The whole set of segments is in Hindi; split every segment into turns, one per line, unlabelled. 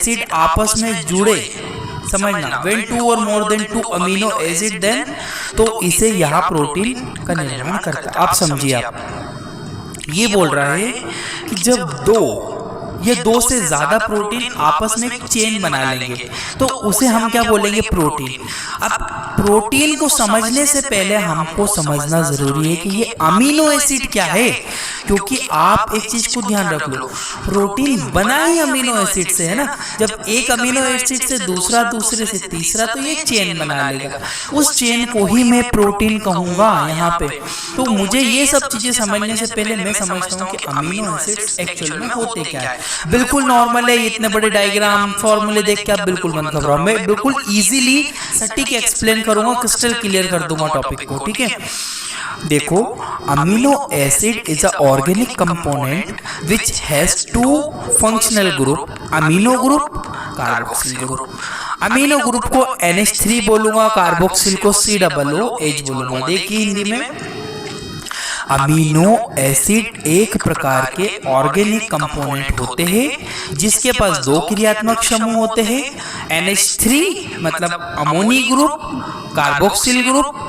एसिड आपस में जुड़े, समझना, when two or more than two amino acid then, तो इसे यहाँ प्रोटीन का निर्माण करता है। आप समझिए, आप ये बोल रहा है कि जब दो से ज्यादा प्रोटीन आपस में एक चेन बना लेंगे तो उसे हम क्या बोलेंगे, प्रोटीन। अब प्रोटीन को समझने से पहले हमको समझना जरूरी है कि ये अमीनो एसिड क्या है, क्योंकि आप एक चीज को ध्यान रख लो, प्रोटीन बना ही अमीनो एसिड से है ना। जब एक अमीनो एसिड से दूसरा, दूसरे से तीसरा, तो ये चेन बना लेगा, उस चेन को ही मैं प्रोटीन कहूंगा यहाँ पे। तो मुझे ये सब चीजें समझने से पहले मैं समझता हूँ कि अमीनो एसिड्स एक्चुअल में होते क्या है। बिल्कुल नॉर्मल है, इतने बड़े डायग्राम फॉर्मूले देख के आप बिल्कुल मत घबराओ, मैं बिल्कुल इजीली सटीक एक्सप्लेन करूंगा, क्रिस्टल क्लियर कर दूंगा टॉपिक को, ठीक है। देखो, amino acid is a organic component which has two functional group, amino group, carboxyl group. Amino group को NH3 बोलूंगा, कार्बोक्सिल को COOH बोलूंगा। देखिए हिंदी में, अमीनो एसिड एक प्रकार के ऑर्गेनिक कंपोनेंट होते हैं जिसके पास दो क्रियात्मक समूह होते हैं, NH3 मतलब अमोनी ग्रुप, कार्बोक्सिल ग्रुप,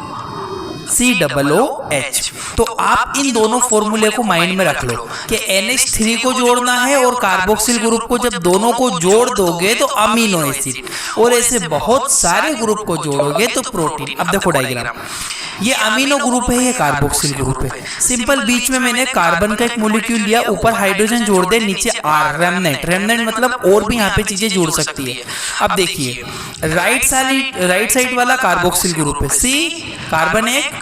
COOH। तो आप इन दोनों फॉर्मूले को माइंड में रख लो कि NH3 को जोड़ना है और कार्बोक्सिल ग्रुप को, जब दोनों को जोड़ दोगे तो अमीनो एसिड, और ऐसे बहुत सारे ग्रुप को जोड़ोगे तो प्रोटीन। अब देखो डायग्राम, ये अमीनो ग्रुप है, ये कार्बोक्सिल ग्रुप है। सिंपल, बीच में मैंने कार्बन का एक मॉलिक्यूल लिया, ऊपर हाइड्रोजन जोड़ दे, नीचे R, रेमनेंट मतलब और भी यहाँ पे चीजें जुड़ सकती है। अब देखिए, राइट साइड वाला कार्बोक्सिल ग्रुप है, C, कार्बन एक,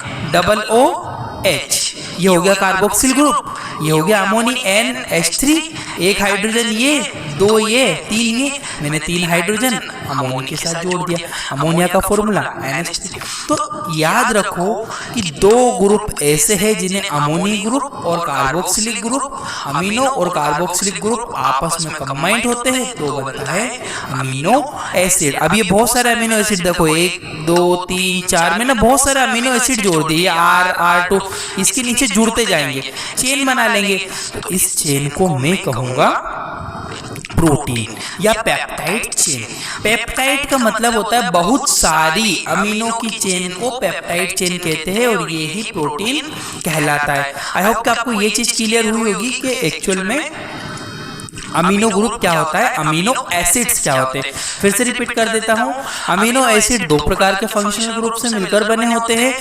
OOH, ये हो गया कार्बोक्सिल ग्रुप। ये हो गया अमोनी NH3, एक हाइड्रोजन ये, दो ये, तीन ये, मैंने 3 हाइड्रोजन अमोनिया के साथ जोड़ दिया, अमोनिया का फॉर्मूला NH3। तो याद रखो कि दो ग्रुप ऐसे हैं जिन्हें अमोनी ग्रुप और कार्बोक्सिलिक ग्रुप, अमीनो और कार्बोक्सिलिक ग्रुप आपस में कंबाइंड होते हैं तो बनता है अमीनो एसिड। अब ये बहुत सारे अमीनो एसिड देखो, 1 2 3 4, मैंने बहुत सारे अमीनो एसिड जोड़ दिए, R2, इसके नीचे जुड़ते जाएंगे, चेन बना लेंगे, तो इस चेन को मैं कहूंगा प्रोटीन या पेप्टाइड चेन। पेप्टाइड का मतलब होता है बहुत सारी अमीनो की चेन को पेप्टाइड चेन कहते हैं और ये ही प्रोटीन कहलाता है। आई होप कि आपको ये चीज क्लियर हुई होगी कि एक्चुअल में अमीनो ग्रुप क्या होता है, अमीनो एसिड्स क्या होते हैं। फिर से रिपीट कर देता हूँ, अमीनो एसिड दो प्रकार के फंक्शनल ग्रुप से मिलकर बने होते हैं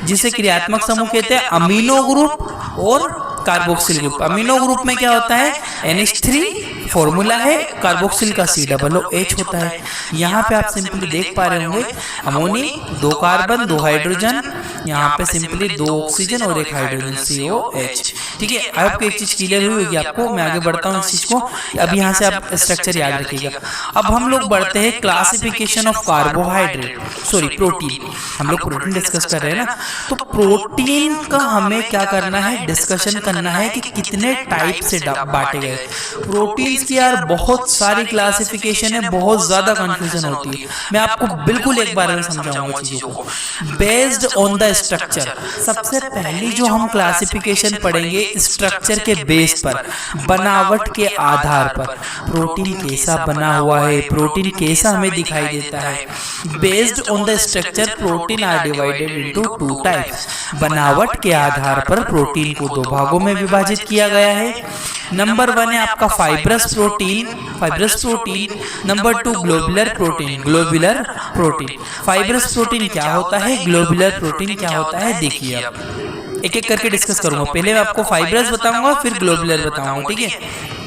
जिसे क्रियात्मक समूह कहते हैं, अमीनो ग्रुप और कार्बोक्सिल ग्रुप। अमीनो ग्रुप में क्या होता है, NH3 फॉर्मूला है, कार्बोक्सिल का COOH होता है। यहाँ पे आप सिंपली देख पा रहे होंगे, अमोनी 2 कार्बन 2 हाइड्रोजन, यहाँ पे सिंपली 2 ऑक्सीजन और 1 हाइड्रोजन COH। ठीक है, आई होप कि एक चीज क्लियर हुई होगी आपको। मैं आगे बढ़ता हूँ इस चीज को, अब यहाँ से आप स्ट्रक्चर याद रखिएगा। अब हम लोग बढ़ते हैं classification of carbohydrate, sorry protein. हम लोग प्रोटीन डिस्कस कर रहे हैं ना, तो प्रोटीन का हमें क्या करना है, डिस्कशन करना है कि कितने टाइप से बांटे गए प्रोटीन की। यार बहुत सारी क्लासिफिकेशन है, बहुत ज्यादा कंफ्यूजन होती है। मैं आपको बिल्कुल एक बार में समझाऊंगा चीजों को बेस्ड ऑन द स्ट्रक्चर। सबसे पहली जो हम क्लासिफिकेशन पढ़ेंगे स्ट्रक्चर के बेस पर, बनावट के आधार पर, प्रोटीन कैसा बना हुआ है, प्रोटीन कैसा हमें दिखाई देता है। Based on the structure protein are divided into 2 types. बनावट के आधार पर प्रोटीन को 2 भागों में विभाजित किया गया है। नंबर 1 है आपका fibrous protein, number 2 globular protein. Fibrous protein क्या होता है, ग्लोबुलर प्रोटीन क्या होता है, देखिए अब एक एक करके डिस्कस करूंगा। पहले मैं आपको फाइब्रस बताऊंगा, फिर ग्लोबुलर बताऊंगा, ठीक है।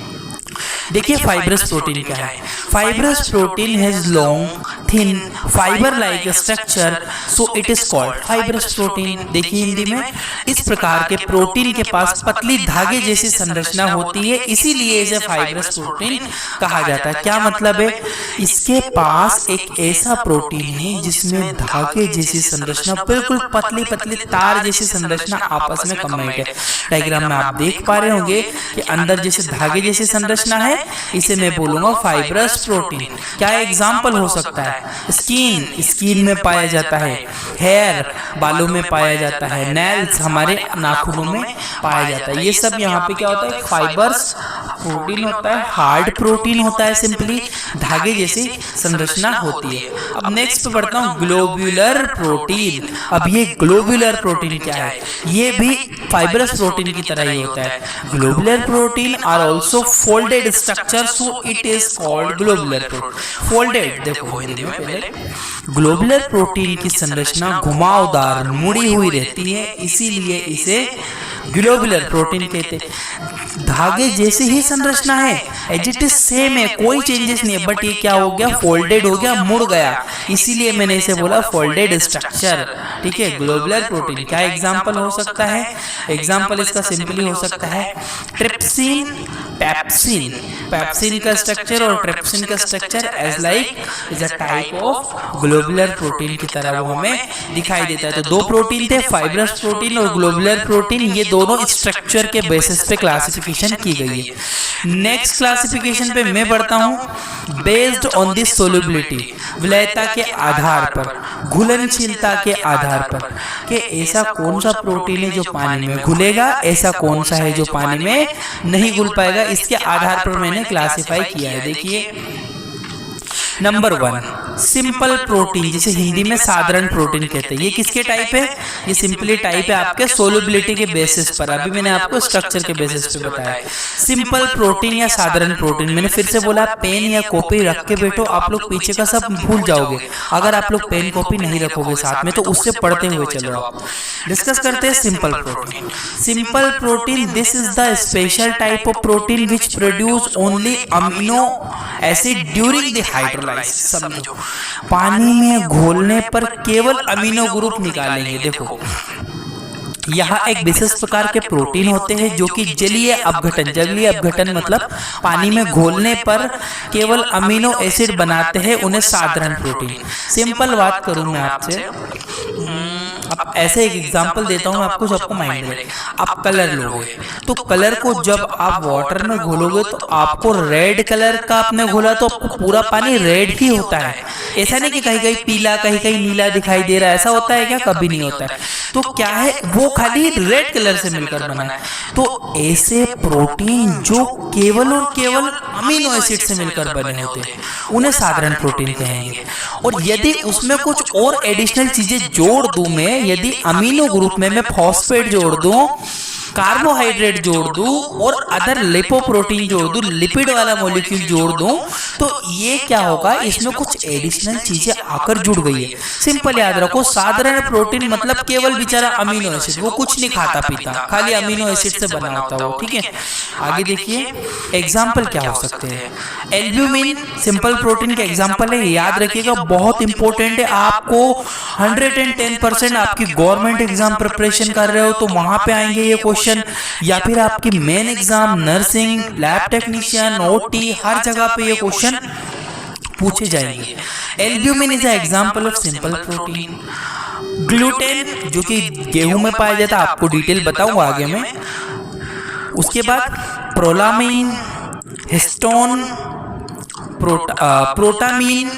देखिए फाइब्रस प्रोटीन क्या है। Fibrous protein has long thin fibre like structure, so it is called fibrous protein. देखिए हिंदी में, इस प्रकार के प्रोटीन के पास पतली धागे जैसी संरचना होती है, इसीलिए इसे फाइब्रस प्रोटीन कहा जाता है। क्या मतलब है, इसके पास एक ऐसा प्रोटीन है जिसमें धागे जैसी संरचना, बिल्कुल पतली पतली तार जैसी संरचना आपस में कंबाइंड है। डायग्राम में आप देख पा रहे होंगे कि अंदर जैसे धागे जैसी संरचना है, इसे मैं बोलूंगा फाइब्रस प्रोटीन। क्या एग्जाम्पल हो सकता है, स्किन में पाया जाता है, हेयर बालों में पाया जाता है, नेल्स हमारे नाखूनों में पाया जाता है। ये सब यहाँ पे क्या होता है, प्रोटीन होता है, हार्ड प्रोटीन होता है, सिंपली धागे जैसी संरचना होती है। अब नेक्स्ट पे बढ़ता हूँ, ग्लोब्यूलर प्रोटीन। अब ये ग्लोब्यूलर प्रोटीन क्या है? ये भी फाइब्रस प्रोटीन की तरह ही होता है। Globular protein are also folded structure, so it is called globular protein. Folded देखो हिंदी में, पहले ग्लोब्यूलर प्रोटीन की संरचना घुमावदार मुड़ी हुई रहती है, इसीलिए इसे ग्लोब्यूलर प्रोटीन कहते हैं। धागे जैसी ही संरचना है, एज इट इज सेम है, कोई चेंजेस नहीं है, बट ये क्या हो गया? फोल्डेड हो गया, मुड़ गया, इसीलिए मैंने इसे बोला फोल्डेड स्ट्रक्चर। ठीक है, ग्लोब्यूलर प्रोटीन क्या एग्जांपल हो सकता है? एग्जांपल इसका सिंपली हो सकता है ट्रिप्सिन, पेप्सिन। पेप्सिन का स्ट्रक्चर और ट्रिप्सिन का structure as like is a type of globular protein की तरह वो हमें दिखाई देता है। तो दो प्रोटीन थे, फाइब्रस प्रोटीन और ग्लोब्यूलर प्रोटीन, ये दोनों स्ट्रक्चर के बेसिस पे क्लासिफिकेशन की गई है। नेक्स्ट क्लासिफिकेशन पे मैं बढ़ता हूँ, बेस्ड ऑन द सोल्युबिलिटी, विलयता के आधार पर, घुलनशीलता के आधार पर, कि ऐसा कौन सा प्रोटीन है जो पानी में घुलेगा, ऐसा कौन सा है जो पानी में नहीं घुल पाएगा, इसके आधार पर मैंने क्लासिफाई किया है। देखिए, नंबर 1 सिंपल प्रोटीन, जिसे हिंदी में साधारण प्रोटीन कहते हैं। ये किसके टाइप है? ये सिंपली टाइप है आपके सोल्युबिलिटी के बेसिस पर। अभी मैंने आपको स्ट्रक्चर के बेसिस पे बताया। सिंपल प्रोटीन या साधारण प्रोटीन, मैंने फिर से बोला, पेन या कॉपी रख के बैठो, आप लोग पीछे का सब भूल जाओगे अगर आप लोग पेन कॉपी नहीं रखोगे साथ में, तो उससे पढ़ते हुए चलो। आप डिस्कस करते हैं simple protein. Simple protein, this is the special type of protein which produce only amino acid during the hydrolysis. समझो, पानी में घोलने पर केवल अमीनो ग्रुप निकालेंगे। देखो, यहाँ एक विशेष प्रकार के प्रोटीन होते हैं जो कि जलीय अपघटन, जलीय अपघटन मतलब पानी में घोलने पर केवल अमीनो एसिड बनाते हैं, उन्हें साधारण प्रोटीन। सिंपल बात करूं मैं आपसे, अब ऐसे एक एग्जांपल देता हूं आपको, सबको माइंड में। आप कलर लोगे, तो कलर को जब आप वाटर में घोलोगे तो आपको रेड कलर का आपने घोला तो आपको पूरा पानी रेड ही होता है। ऐसा नहीं कि कहीं कहीं पीला, कहीं कहीं नीला दिखाई दे रहा है, ऐसा होता है क्या? कभी नहीं होता है। तो क्या है, वो खाली रेड कलर से मिलकर बना है। तो ऐसे प्रोटीन जो केवल और केवल अमीनो एसिड से मिलकर बने होते हैं, उन्हें साधारण प्रोटीन कहेंगे। और यदि उसमें कुछ और एडिशनल चीजें जोड़ दूं मैं, यदि अमीनो ग्रुप में मैं फॉस्फेट जोड़ दूं, कार्बोहाइड्रेट जोड़ दूं और अदर लिपोप्रोटीन जोड़ दूं, लिपिड वाला मॉलिक्यूल जोड़ दूं, तो ये क्या होगा? इसमें कुछ एडिशनल चीजें आकर जुड़ गई है। सिंपल याद रखो, साधारण प्रोटीन मतलब केवल बेचारा अमीनो एसिड, वो कुछ नहीं खाता पीता, खाली अमीनो एसिड से बना होता हो। ठीक है, आगे देखिए एग्जाम्पल क्या हो सकते हैं। एल्ब्यूमिन सिंपल प्रोटीन का एग्जाम्पल है, याद रखिएगा, बहुत इंपॉर्टेंट है। आपको 110% आपकी गवर्नमेंट एग्जाम प्रिपरेशन कर रहे हो तो वहां पे आएंगे ये क्वेश्चन, या फिर आपकी main exam, nursing, lab technician, OT, हर जगह पे ये क्वेश्चन पूछे जाएंगे। Albumin is a example of simple protein. Gluten जो कि गेहूं में पाया जाता है, आपको डिटेल बताऊंगा आगे में। उसके बाद प्रोलामीन, हिस्टोन, प्रोटामीन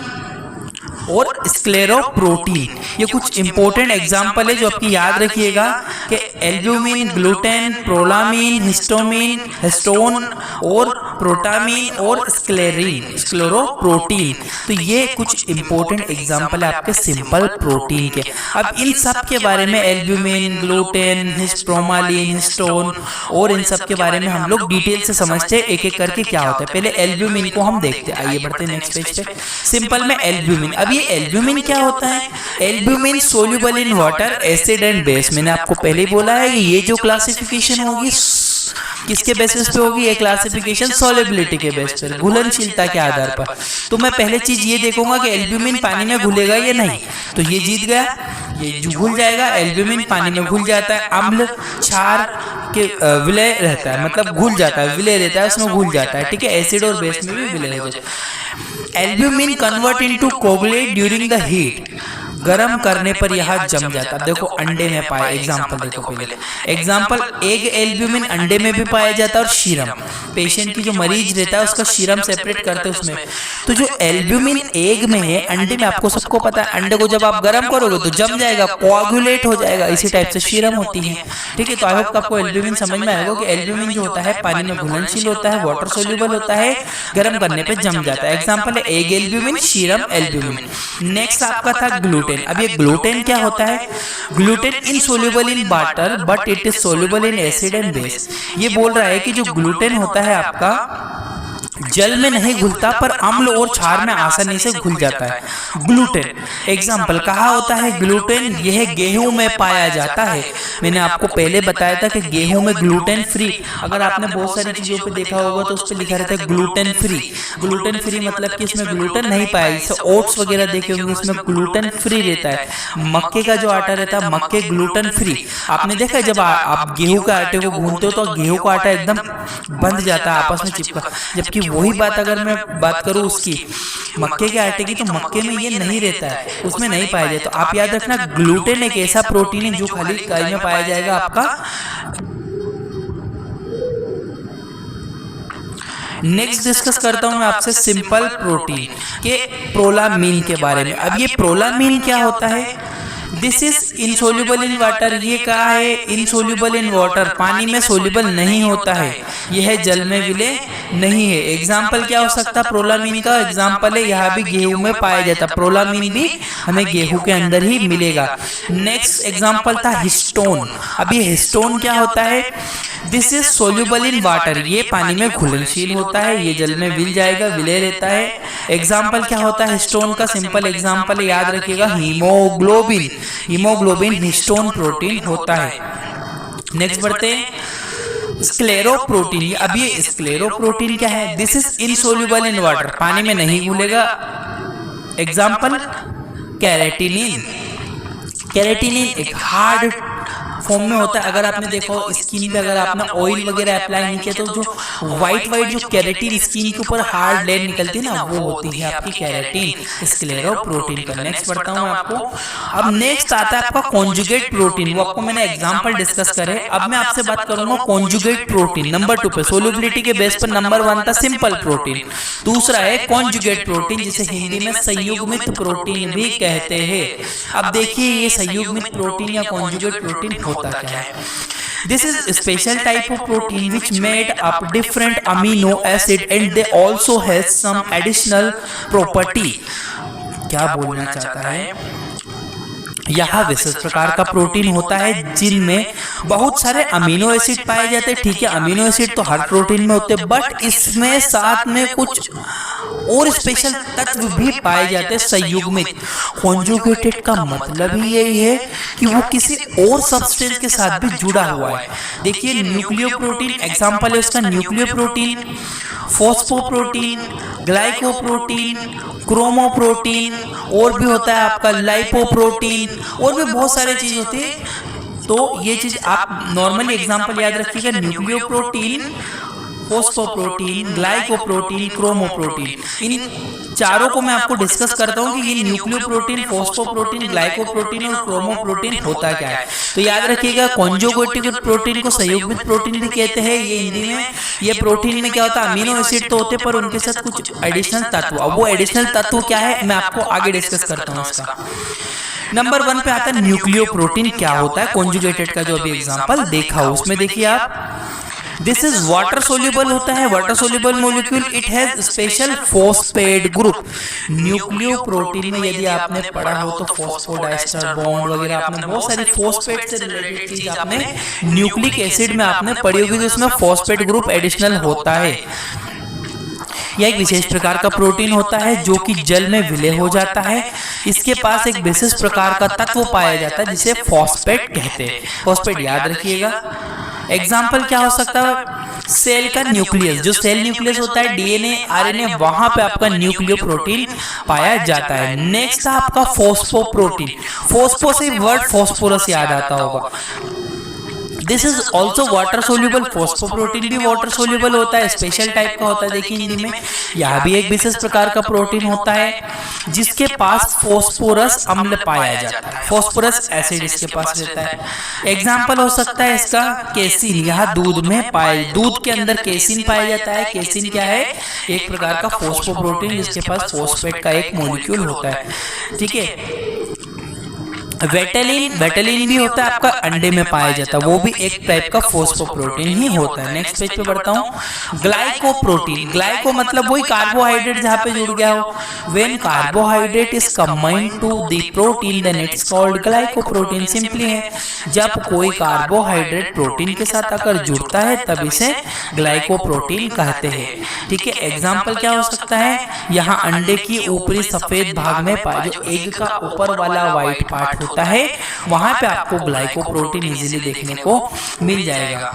और स्क्लेरोप्रोटीन, ये कुछ इंपॉर्टेंट एग्जाम्पल है जो आपकी याद रखिएगा कि एल्ब्यूमिन, ग्लूटेन, प्रोलामीन, हिस्टोमीन, हिस्टोन और प्रोटामीन और स्क्लेरोप्रोटीन। तो ये कुछ इंपॉर्टेंट एग्जाम्पल है आपके सिंपल प्रोटीन के। अब इन सब के बारे में, एल्ब्यूमिन, ग्लूटेन, प्रोमालिन, हिस्टोन और इन सब के बारे में हम लोग डिटेल से समझते हैं एक एक करके क्या होता है। पहले एल्ब्यूमिन को हम देखते हैं, आइए बढ़ते हैं नेक्स्ट पेज पे। सिंपल में एल्ब्यूमिन, अब ये एल्ब्यूमिन क्या होता है? Albumin soluble in water, acid and base. मैंने आपको पहले ही बोला है कि ये जो क्लासिफिकेशन होगी किसके बेसिस पे होगी? ये क्लासिफिकेशन सोल्युबिलिटी के बेस पर, घुलनशीलता के आधार पर। तो मैं पहले चीज ये देखूंगा कि एल्ब्यूमिन पानी में घुलेगा या नहीं, तो ये जीत गया, ये घुल जाएगा। एल्ब्यूमिन पानी में घुल जाता है, अम्ल क्षार के विलय रहता है, मतलब घुल जाता है, विलय रहता है, उसमें घुल जाता है। ठीक है, एसिड और बेस में भी विलय हो जाता है। Albumin convert into coagulate during the heat. गर्म करने पर यह जम जाता है। देखो अंडे में पाया, एग्जाम्पल देखो पहले, एग्जाम्पल एग एल्ब्यूमिन अंडे में भी पाया जाता है और सीरम, पेशेंट की जो मरीज रहता है उसका सीरम सेपरेट करते हैं उसमें। तो जो एल्ब्यूमिन एग में है, अंडे में आपको सबको पता है, अंडे को जब आप गर्म करोगे तो जम जाएगा, कोआगुलेट हो जाएगा, इसी टाइप से सीरम होती है। ठीक है, तो आई होप आपको एल्ब्यूमिन समझ में आएगा कि एल्ब्यूमिन जो होता है पानी में घुलनशील होता है, वाटर सोल्यूबल होता है, गर्म करने पे जम जाता है। एग्जांपल है egg albumin, serum albumin. Next आपका था ग्लूटेन। अब ये ग्लूटेन क्या होता है? Gluten insoluble in water but it is soluble in acid and base. ये बोल रहा है कि जो ग्लूटेन होता है आपका जल में नहीं घुलता पर अम्ल और क्षार में आसानी से घुल जाता है। ग्लूटेन एग्जाम्पल कहा होता है ग्लूटेन, यह गेहूं में पाया जाता है। मैंने आपको पहले बताया था कि गेहूं में ग्लूटेन फ्री, अगर आपने बहुत सारी चीजों पे देखा होगा तो उस पर लिखा रहता है ग्लूटेन फ्री। ग्लूटेन फ्री मतलब कि इसमें ग्लूटेन नहीं पाया, जैसे ओट्स वगैरह देखे होंगे उसमें ग्लूटेन फ्री रहता है। मक्के का जो आटा रहता है मक्के ग्लूटेन फ्री। आपने देखा है जब आप गेहूं के आटे को गूंथते हो तो गेहूं का आटा एकदम बंध जाता है, आपस में चिपका, जबकि वही बात अगर मैं बात करूं उसकी मक्के के आटे की तो मक्के में ये नहीं रहता है, उसमें नहीं पाया जाए। तो आप याद रखना ग्लूटेन एक ऐसा प्रोटीन है जो खाली गाय में पाया जाएगा आपका। नेक्स्ट डिस्कस करता हूं मैं आपसे सिंपल प्रोटीन के प्रोलामीन के बारे में। अब ये प्रोलामीन क्या होता है? This is insoluble in water. ये कहा है इनसोल्यूबल इन वाटर, पानी में सोल्यूबल नहीं होता है, यह जल में विलय नहीं है। एग्जाम्पल क्या हो सकता है प्रोलामीन का? एग्जाम्पल है यहाँ भी गेहूं में पाया जाता, प्रोलामीन भी हमें गेहूं के अंदर ही मिलेगा। नेक्स्ट एग्जाम्पल था हिस्टोन। अब ये हिस्टोन क्या होता है? This is soluble in water, ये पानी में घुलनशील होता है, ये जल में विल जाएगा, विलय रहता है। एग्जाम्पल क्या होता है हिस्टोन का? सिंपल एग्जाम्पल याद रखिएगा हीमोग्लोबिन। हीमोग्लोबिन हिस्टोन प्रोटीन होता है। नेक्स्ट बढ़ते हैं स्क्लेरोप्रोटीन। अब ये स्क्लेरोप्रोटीन क्या है? This is insoluble in water, पानी में नहीं घुलेगा। एग्जाम्पल कैरेटिनिन। कैरेटिनिन एक हार्ड फॉर्म में होता है। अगर आपने देखो स्किन पे अगर आपने ऑयल वगैरह अप्लाई नहीं किया तो जो व्हाइट जो कैरेटिन स्किन के ऊपर हार्ड लेयर निकलती है ना, वो होती है आपकी कैरेटिन, स्क्लेरोप्रोटीन का। नेक्स्ट बढ़ता हूं आपको। अब नेक्स्ट आता है आपका कॉन्जुगेट प्रोटीन। वो आपको मैंने एग्जांपल डिस्कस करे। अब मैं आपसे बात करूंगा कॉन्जुगेट प्रोटीन नंबर 2 पे। सोल्युबिलिटी के बेस पर नंबर 1 था सिंपल प्रोटीन, दूसरा है कॉन्जुगेट प्रोटीन जिसे हिंदी में संयुग्मित प्रोटीन भी कहते हैं। अब देखिए ये संयुग्मित प्रोटीन या कॉन्जुगेट प्रोटीन होता क्या है? This is a special type of protein which made up different amino acid and they also has some additional property। क्या बोलना चाहता है? यह विशेष प्रकार का प्रोटीन होता है जिनमें बहुत सारे अमीनो एसिड पाए जाते हैं। ठीक है, अमीनो एसिड तो हर प्रोटीन में होते हैं, बट इसमें साथ में कुछ और स्पेशल तत्व भी पाए जाते हैं संयुग्मित। कॉन्जुगेटेड का मतलब ही यही है कि वो किसी और सब्सटेंस के साथ भी जुड़ा हुआ है। देखिए न्यूक्लियोप्रोटीन एग्जांपल है उसका, न्यूक्लियोप्रोटीन, फॉस्फोप्रोटीन, ग्लाइकोप्रोटीन, क्रोमोप्रोटीन, और भी होता है आपका लाइपोप्रोटीन, और भी बहुत सारी चीज होती है। तो ये चीज आप नॉर्मली एग्जांपल याद रखिएगा, न्यूक्लियोप्रोटीन, फॉस्फोप्रोटीन, ग्लाइकोप्रोटीन, क्रोमोप्रोटीन। इन चारों को मैं आपको डिस्कस करता हूं कि ये न्यूक्लियोप्रोटीन, फॉस्फोप्रोटीन, ग्लाइकोप्रोटीन और क्रोमोप्रोटीन होता क्या है। तो याद रखिएगा कॉन्जुगेटेड प्रोटीन को संयुग्मित प्रोटीन भी कहते हैं। ये हिंदी में ये प्रोटीन में क्या होता है, अमीनो एसिड तो होते पर उनके साथ कुछ एडिशनल तत्व। अब वो एडिशनल तत्व क्या है मैं आपको आगे डिस्कस करता हूँ उसका। नंबर 1 पे आता है न्यूक्लियोप्रोटीन क्या होता है। कॉन्जुगेटेड का जो अभी एग्जांपल देखा उसमें देखिए आप, दिस इज वाटर सोल्यूबल होता है, water soluble molecule, it has special phosphate group. Nucleoprotein में यदि आपने पढ़ा हो तो फॉस्फोडाइस्टर बॉन्ड वगैरह आपने बहुत सारी फॉस्फेट से रिलेटेड चीज आपने न्यूक्लिक एसिड में आपने पढ़ी होगी, तो उसमें फॉस्फेट ग्रुप एडिशनल होता है। यह एक विशेष प्रकार का प्रोटीन होता है जो कि जल में विलय हो जाता है। इसके पास एक विशेष प्रकार का तत्व पाया जाता है जिसे फॉस्फेट कहते हैं। फॉस्फेट याद रखिएगा। एग्जाम्पल क्या हो सकता है, सेल का न्यूक्लियस, जो सेल न्यूक्लियस होता है डीएनए आरएनए, वहां पे आपका न्यूक्लियोप्रोटीन पाया जाता है। नेक्स्ट है आपका फॉस्फोप्रोटीन। फॉस्फो से वर्ड फॉस्फोरस याद आता होगा। This is also water soluble. Phosphoprotein भी वाटर सोल्यूबल होता है, स्पेशल टाइप का होता है। देखिए हिंदी में यह भी एक विशेष प्रकार का प्रोटीन होता है। जिसके पास फॉस्फोरस अम्ल पाया जाता है, फॉस्फोरस एसिड इसके पास रहता है। एग्जाम्पल हो सकता है इसका केसिन, यहाँ दूध में दूध के अंदर केसिन पाया जाता है। केसिन क्या है? एक प्रकार का फॉस्फोप्रोटीन जिसके पास फॉस्फेट का एक मॉलिक्यूल होता है, ठीक है। वेटेलिन भी होता है, आपका अंडे में पाया जाता है, वो भी एक टाइप का फॉस्फोप्रोटीन ही होता है। नेक्स्ट पेज पे बढ़ता हूँ। ग्लाइकोप्रोटीन, ग्लाइको मतलब वही कार्बोहाइड्रेट जहाँ पे जुड़ गया हो। When carbohydrate is combined to the protein then it's called glycoprotein. Simply है, जब कोई कार्बोहाइड्रेट प्रोटीन के साथ आकर जुड़ता है तब इसे ग्लाइकोप्रोटीन कहते हैं, ठीक है। एग्जाम्पल क्या हो सकता है? यहाँ अंडे की ऊपरी सफेद भाग में जो एग का ऊपर वाला व्हाइट पार्ट होता है वहां पे आपको ग्लाइकोप्रोटीन इजीली देखने को मिल जाएगा।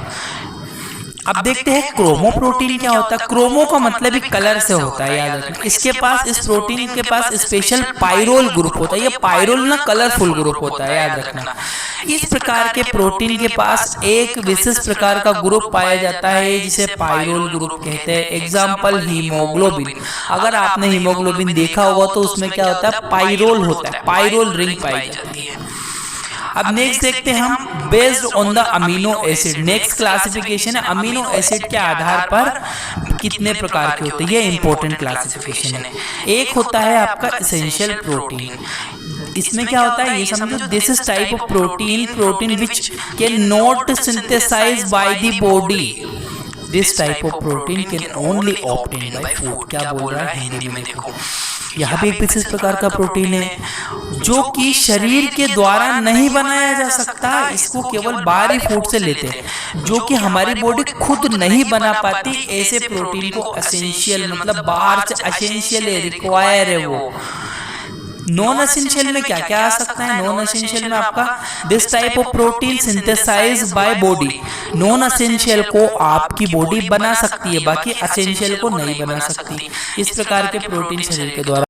अब देखते हैं क्रोमोप्रोटीन क्या होता है। क्रोमो का मतलब ही कलर से होता है, याद रखना। इसके पास, इस प्रोटीन के पास स्पेशल पाइरोल ग्रुप होता है। ये पाइरोल ना कलरफुल ग्रुप होता है, याद रखना। इस प्रकार के प्रोटीन के पास एक विशेष प्रकार का ग्रुप पाया जाता है जिसे पाइरोल ग्रुप कहते हैं। Example haemoglobin. अगर आपने हीमोग्लोबिन देखा होगा तो उसमें क्या होता है? पाइरोल होता है, पाइरोल रिंग पाई जाती है। अब नेक्स्ट देखते हैं हम, based on the amino acid. Next classification है अमीनो एसिड के आधार पर कितने प्रकार के होते हैं, ये इंपॉर्टेंट क्लासिफिकेशन है। एक होता है आपका एसेंशियल प्रोटीन। इसमें क्या होता है ये समझो, this is type of protein which can not synthesise by the body. This type of protein can only obtain by food. क्या बोल रहा है हिंदी में देखो, यहाँ भी एक विशेष प्रकार का प्रोटीन है जो कि शरीर के द्वारा नहीं बनाया जा सकता। इसको केवल बाहरी फूड से लेते हैं, जो कि हमारी बॉडी खुद नहीं बना पाती। ऐसे प्रोटीन को एसेंशियल मतलब बाहर से एसेंशियल है, रिक्वायर है वो। नॉन एसेंशियल में क्या क्या आ सकता है? नॉन एसेंशियल में आपका this type of protein synthesize by body. Non essential को आपकी बॉडी बना सकती है, बाकी एसेंशियल को नहीं बना सकती। इस प्रकार के प्रोटीन शरीर के द्वारा